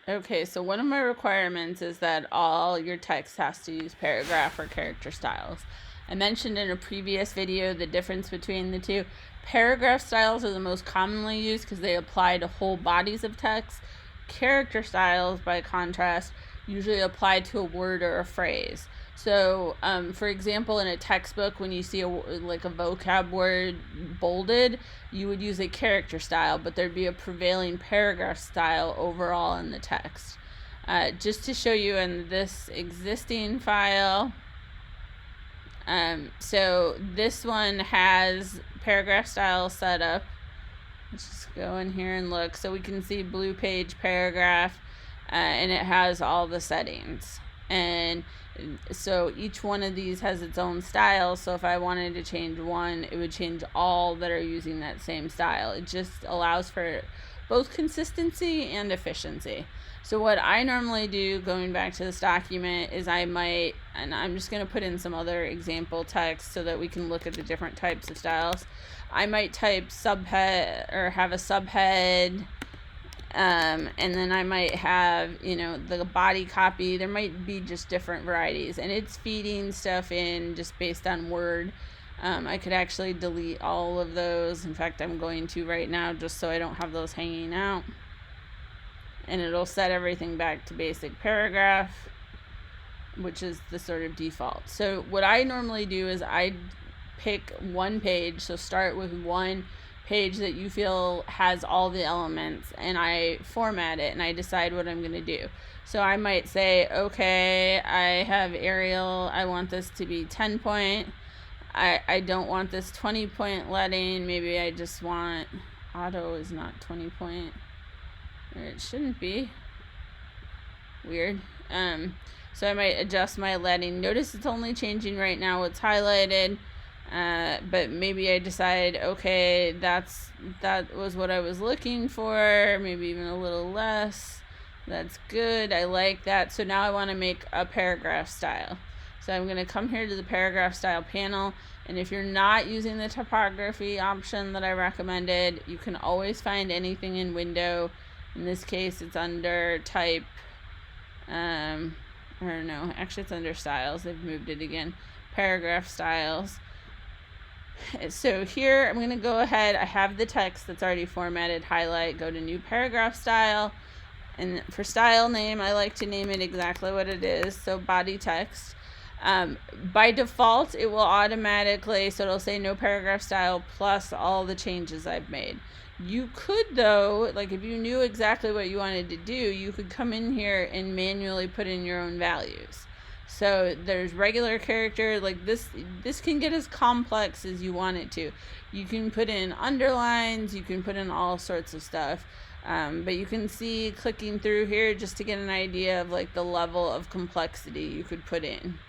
Okay, so one of my requirements is that all your text has to use paragraph or character styles. I mentioned in a previous video the difference between the two. Paragraph styles are the most commonly used because they apply to whole bodies of text. Character styles, by contrast, usually apply to a word or a phrase. So, for example, in a textbook, when you see a vocab word bolded, you would use a character style, but there'd be a prevailing paragraph style overall in the text. Just to show you in this existing file, so this one has paragraph style set up. Let's just go in here and look. So we can see blue page paragraph, and it has all the settings. And so each one of these has its own style. So if I wanted to change one, it would change all that are using that same style. It just allows for both consistency and efficiency. So what I normally do, going back to this document, is I might, and I'm just going to put in some other example text so that we can look at the different types of styles. I might type subhead or have a subhead, and then I might have, the body copy. There might be just different varieties, and it's feeding stuff in just based on word. I could actually delete all of those. In fact, I'm going to right now just so I don't have those hanging out. And it'll set everything back to basic paragraph, which is the sort of default. So what I normally do is I pick one page. So start with one page that you feel has all the elements, and I format it and I decide what I'm going to do. So I might say, okay, I have Arial. I want this to be 10 point. I don't want this 20 point leading. Maybe I just want, auto is not 20 point. It shouldn't be. Weird. So I might adjust my leading. Notice it's only changing right now what's highlighted. But maybe I decide, okay, that was what I was looking for. Maybe even a little less. That's good. I like that. So now I want to make a paragraph style. So I'm going to come here to the paragraph style panel. And if you're not using the typography option that I recommended, you can always find anything in window. In this case, it's under type, or no, actually it's under styles. They've moved it again. Paragraph styles. So here I'm going to go ahead. I have the text that's already formatted. Highlight, go to new paragraph style. And for style name, I like to name it exactly what it is. So body text. By default, it will automatically, so it'll say no paragraph style plus all the changes I've made. You could, though, like if you knew exactly what you wanted to do, you could come in here and manually put in your own values. So there's regular character, like this can get as complex as you want it to. You can put in underlines, you can put in all sorts of stuff. But you can see clicking through here just to get an idea of like the level of complexity you could put in.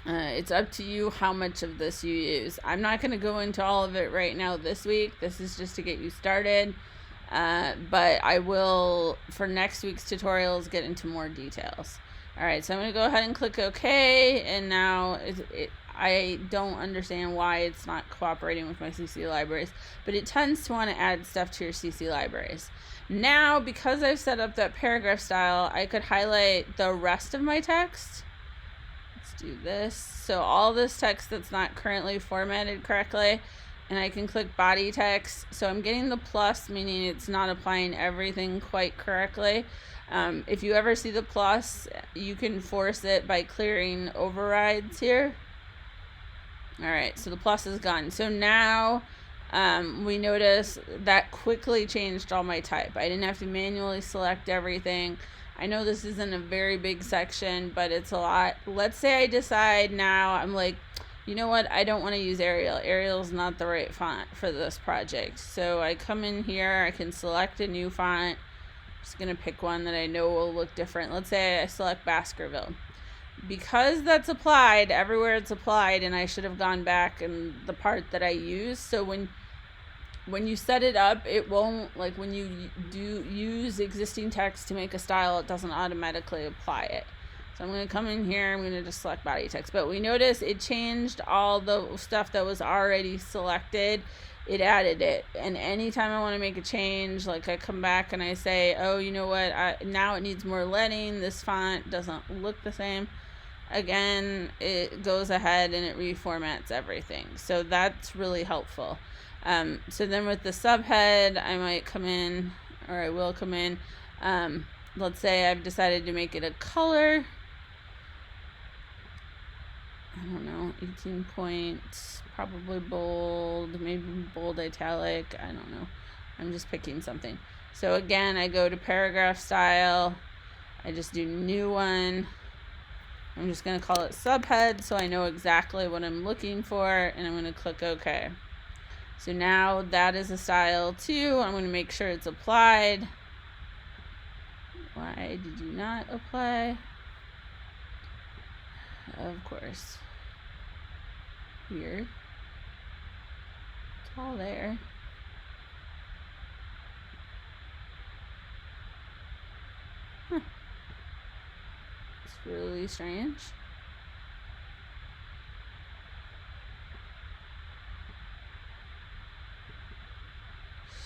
It's up to you how much of this you use. I'm not going to go into all of it right now this week. This is just to get you started. But I will, for next week's tutorials, get into more details. Alright, so I'm going to go ahead and click OK. And now I don't understand why it's not cooperating with my CC libraries. But it tends to want to add stuff to your CC libraries. Now, because I've set up that paragraph style, I could highlight the rest of my text. Do this. So all this text that's not currently formatted correctly, and I can click body text. So I'm getting the plus, meaning it's not applying everything quite correctly. If you ever see the plus, you can force it by clearing overrides here. Alright, so the plus is gone. So now we notice that quickly changed all my type. I didn't have to manually select everything. I know this isn't a very big section, but it's a lot. Let's say I decide now, I'm like, you know what, I don't want to use Arial. Arial's not the right font for this project. So I come in here, I can select a new font. I'm just going to pick one that I know will look different. Let's say I select Baskerville. Because that's applied, everywhere it's applied, and I should have gone back in the part that I used. So when you set it up, it won't, like when you do use existing text to make a style, it doesn't automatically apply it. So I'm going to come in here, I'm going to just select body text. But we notice it changed all the stuff that was already selected. it added it. And anytime I want to make a change, like I come back and I say, oh, you know what, now it needs more leading, this font doesn't look the same, again, it goes ahead and it reformats everything. So that's really helpful. So then with the subhead, I might come in, or I will come in, let's say I've decided to make it a color. I don't know, 18 points, probably bold, maybe bold italic, I don't know. I'm just picking something. So again, I go to paragraph style, I just do new one. I'm just going to call it subhead so I know exactly what I'm looking for, and I'm going to click OK. So now that is a style too. I'm going to make sure it's applied. Why did you not apply? Of course. Weird. It's all there. Huh. It's really strange.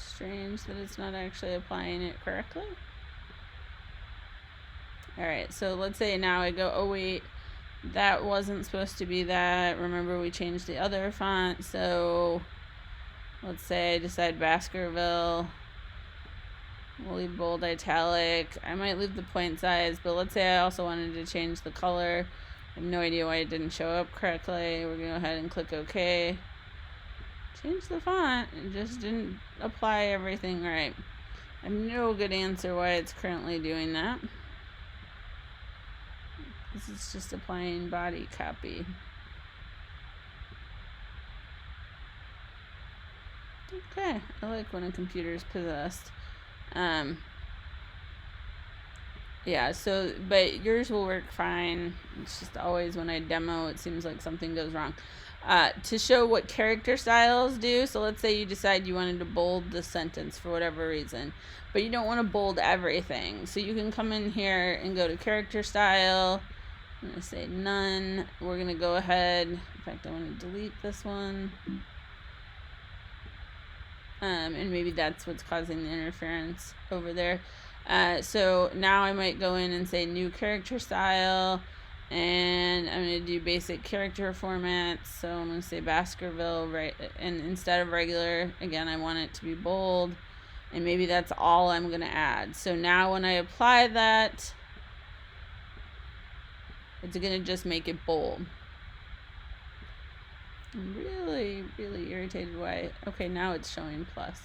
Strange that it's not actually applying it correctly. Alright, so let's say now I go, oh wait, that wasn't supposed to be that. Remember, we changed the other font, so let's say I decide Baskerville. We'll leave bold italic. I might leave the point size, but let's say I also wanted to change the color. I have no idea why it didn't show up correctly. We're going to go ahead and click OK. Change the font. It just didn't apply everything right. I have no good answer why it's currently doing that. This is just applying body copy. Okay, I like when a computer is possessed. Yeah, so, but yours will work fine. It's just always when I demo, it seems like something goes wrong. To show what character styles do, so let's say you decide you wanted to bold the sentence for whatever reason, but you don't want to bold everything. So you can come in here and go to character style. I'm going to say none. We're going to go ahead. In fact, I want to delete this one. And maybe that's what's causing the interference over there. So now I might go in and say new character style, and I'm going to do basic character formats. So I'm going to say Baskerville, right? And instead of regular, again, I want it to be bold, and maybe that's all I'm going to add. So now when I apply that, it's going to just make it bold. I'm really irritated why. Okay, now it's showing plus.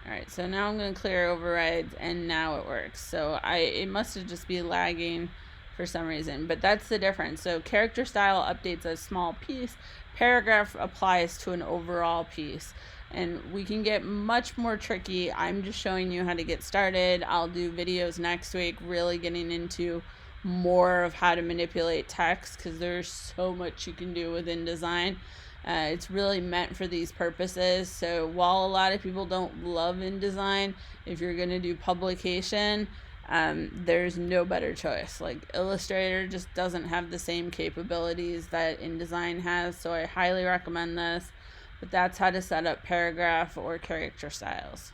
Alright, so now I'm going to clear overrides, and now it works. So it must have just been lagging for some reason, but that's the difference. So character style updates a small piece, paragraph applies to an overall piece, and we can get much more tricky. I'm just showing you how to get started. I'll do videos next week really getting into more of how to manipulate text, because there's so much you can do within InDesign. It's really meant for these purposes. So while a lot of people don't love InDesign, if you're going to do publication, there's no better choice. Like Illustrator just doesn't have the same capabilities that InDesign has, so I highly recommend this. But that's how to set up paragraph or character styles.